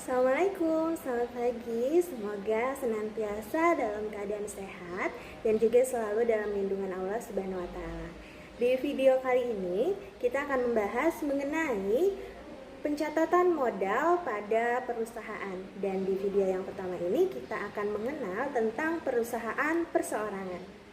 Assalamualaikum, selamat pagi. Semoga senantiasa dalam keadaan sehat dan juga selalu dalam lindungan Allah Subhanahu wa taala. Di video kali ini, kita akan membahas mengenai pencatatan modal pada perusahaan. Dan di video yang pertama ini kita akan mengenal tentang perusahaan perseorangan.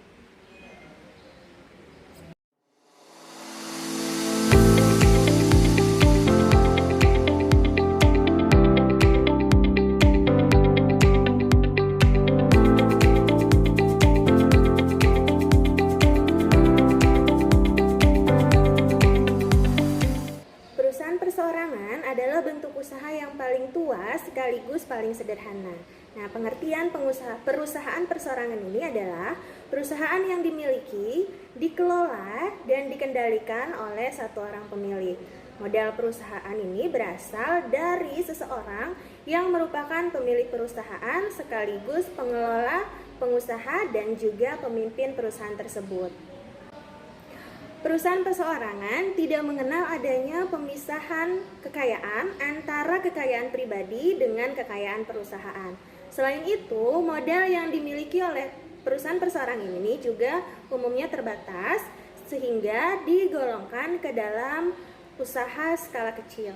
Perseorangan adalah bentuk usaha yang paling tua sekaligus paling sederhana. Nah, pengertian perusahaan perseorangan ini adalah perusahaan yang dimiliki, dikelola, dan dikendalikan oleh satu orang pemilik. Modal perusahaan ini berasal dari seseorang yang merupakan pemilik perusahaan sekaligus pengelola, pengusaha, dan juga pemimpin perusahaan tersebut. Perusahaan perseorangan tidak mengenal adanya pemisahan kekayaan antara kekayaan pribadi dengan kekayaan perusahaan. Selain itu, modal yang dimiliki oleh perusahaan perseorangan ini juga umumnya terbatas sehingga digolongkan ke dalam usaha skala kecil.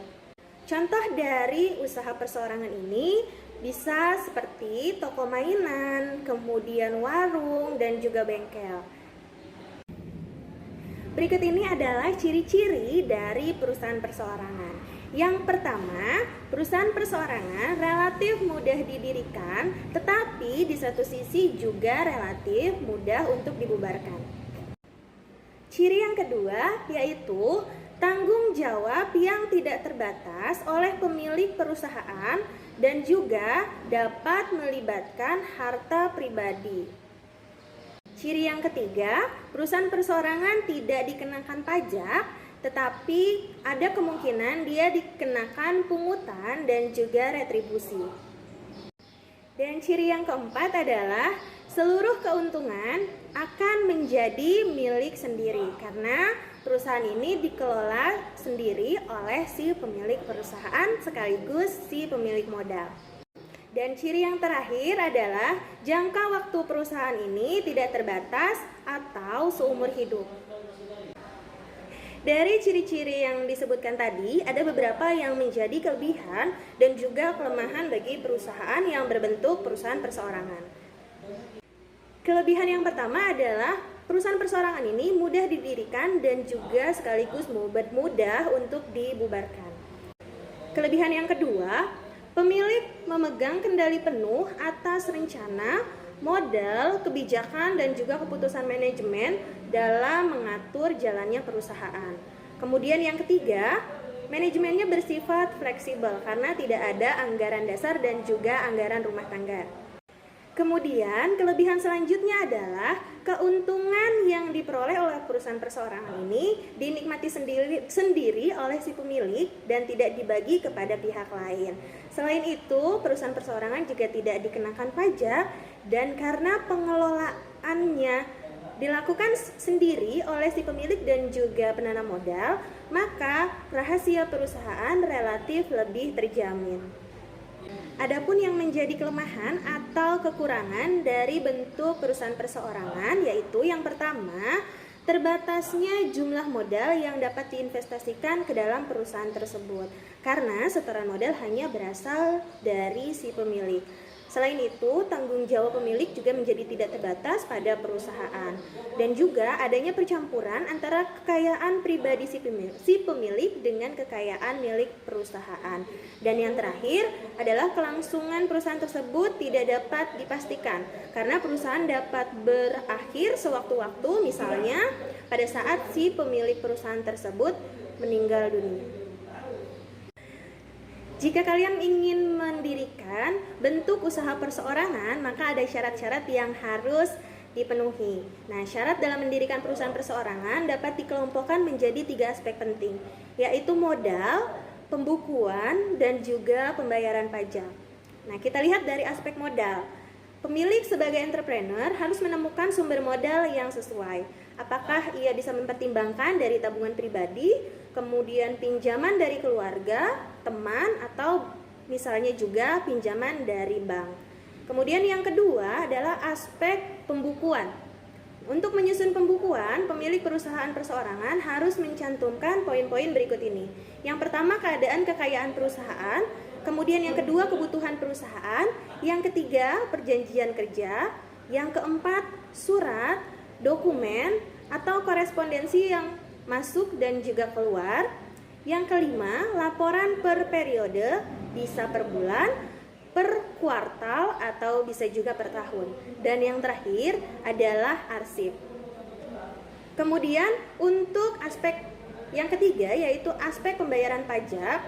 Contoh dari usaha perseorangan ini bisa seperti toko mainan, kemudian warung, dan juga bengkel. Berikut ini adalah ciri-ciri dari perusahaan perseorangan. Yang pertama, perusahaan perseorangan relatif mudah didirikan, tetapi di satu sisi juga relatif mudah untuk dibubarkan. Ciri yang kedua yaitu tanggung jawab yang tidak terbatas oleh pemilik perusahaan dan juga dapat melibatkan harta pribadi. Ciri yang ketiga, perusahaan perseorangan tidak dikenakan pajak, tetapi ada kemungkinan dia dikenakan pungutan dan juga retribusi. Dan ciri yang keempat adalah seluruh keuntungan akan menjadi milik sendiri karena perusahaan ini dikelola sendiri oleh si pemilik perusahaan sekaligus si pemilik modal. Dan ciri yang terakhir adalah jangka waktu perusahaan ini tidak terbatas atau seumur hidup. Dari ciri-ciri yang disebutkan tadi, ada beberapa yang menjadi kelebihan dan juga kelemahan bagi perusahaan yang berbentuk perusahaan perseorangan. Kelebihan yang pertama adalah perusahaan perseorangan ini mudah didirikan dan juga sekaligus mudah untuk dibubarkan. Kelebihan yang kedua, pemilik memegang kendali penuh atas rencana, modal, kebijakan, dan juga keputusan manajemen dalam mengatur jalannya perusahaan. Kemudian yang ketiga, manajemennya bersifat fleksibel karena tidak ada anggaran dasar dan juga anggaran rumah tangga. Kemudian kelebihan selanjutnya adalah keuntungan yang diperoleh oleh perusahaan perseorangan ini dinikmati sendiri oleh si pemilik dan tidak dibagi kepada pihak lain. Selain itu, perusahaan perseorangan juga tidak dikenakan pajak dan karena pengelolaannya dilakukan sendiri oleh si pemilik dan juga penanam modal, maka rahasia perusahaan relatif lebih terjamin. Adapun yang menjadi kelemahan atau kekurangan dari bentuk perusahaan perseorangan yaitu yang pertama, terbatasnya jumlah modal yang dapat diinvestasikan ke dalam perusahaan tersebut karena setoran modal hanya berasal dari si pemilik. Selain itu, tanggung jawab pemilik juga menjadi tidak terbatas pada perusahaan dan juga adanya percampuran antara kekayaan pribadi si pemilik dengan kekayaan milik perusahaan. Dan yang terakhir adalah kelangsungan perusahaan tersebut tidak dapat dipastikan karena perusahaan dapat berakhir sewaktu-waktu, misalnya pada saat si pemilik perusahaan tersebut meninggal dunia. Jika kalian ingin mendirikan bentuk usaha perseorangan, maka ada syarat-syarat yang harus dipenuhi. Nah, syarat dalam mendirikan perusahaan perseorangan dapat dikelompokkan menjadi 3 aspek penting, yaitu modal, pembukuan, dan juga pembayaran pajak. Nah, kita lihat dari aspek modal. Pemilik sebagai entrepreneur harus menemukan sumber modal yang sesuai. Apakah ia bisa mempertimbangkan dari tabungan pribadi, kemudian pinjaman dari keluarga, teman, atau misalnya juga pinjaman dari bank. Kemudian yang kedua adalah aspek pembukuan. Untuk menyusun pembukuan, pemilik perusahaan perseorangan harus mencantumkan poin-poin berikut ini. Yang pertama, keadaan kekayaan perusahaan. Kemudian yang kedua, kebutuhan perusahaan. Yang ketiga, perjanjian kerja. Yang keempat, surat, dokumen, atau korespondensi yang masuk dan juga keluar. Yang kelima, laporan per periode, bisa per bulan, per kuartal, atau bisa juga per tahun. Dan yang terakhir adalah arsip. Kemudian untuk aspek yang ketiga yaitu aspek pembayaran pajak.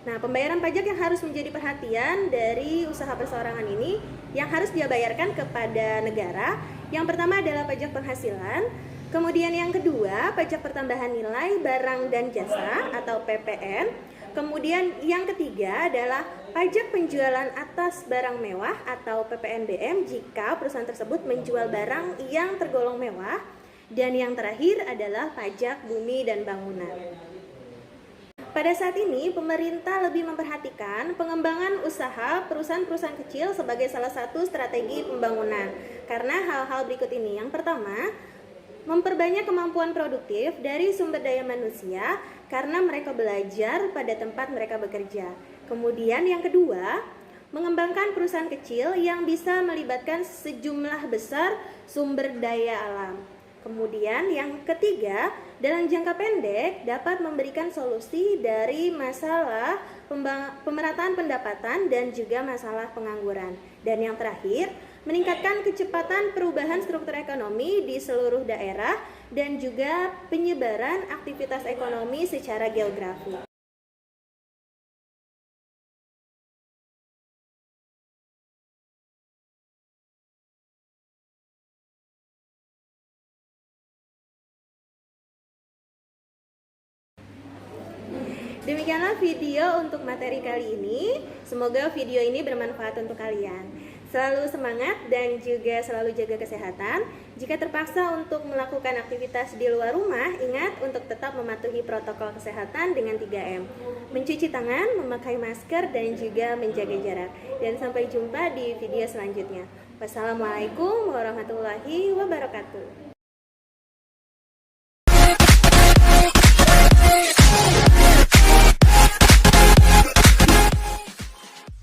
Nah, pembayaran pajak yang harus menjadi perhatian dari usaha perseorangan ini yang harus dia bayarkan kepada negara. Yang pertama adalah pajak penghasilan. Kemudian yang kedua, pajak pertambahan nilai barang dan jasa atau PPN. Kemudian yang ketiga adalah pajak penjualan atas barang mewah atau PPNBM jika perusahaan tersebut menjual barang yang tergolong mewah. Dan yang terakhir adalah pajak bumi dan bangunan. Pada saat ini, pemerintah lebih memperhatikan pengembangan usaha perusahaan-perusahaan kecil sebagai salah satu strategi pembangunan. Karena hal-hal berikut ini. Yang pertama, memperbanyak kemampuan produktif dari sumber daya manusia karena mereka belajar pada tempat mereka bekerja. Kemudian yang kedua, mengembangkan perusahaan kecil yang bisa melibatkan sejumlah besar sumber daya alam. Kemudian yang ketiga, dalam jangka pendek dapat memberikan solusi dari masalah pemerataan pendapatan dan juga masalah pengangguran. Dan yang terakhir, meningkatkan kecepatan perubahan struktur ekonomi di seluruh daerah dan juga penyebaran aktivitas ekonomi secara geografi. Demikianlah video untuk materi kali ini. Semoga video ini bermanfaat untuk kalian. Selalu semangat dan juga selalu jaga kesehatan. Jika terpaksa untuk melakukan aktivitas di luar rumah, ingat untuk tetap mematuhi protokol kesehatan dengan 3M. Mencuci tangan, memakai masker, dan juga menjaga jarak. Dan sampai jumpa di video selanjutnya. Wassalamualaikum warahmatullahi wabarakatuh.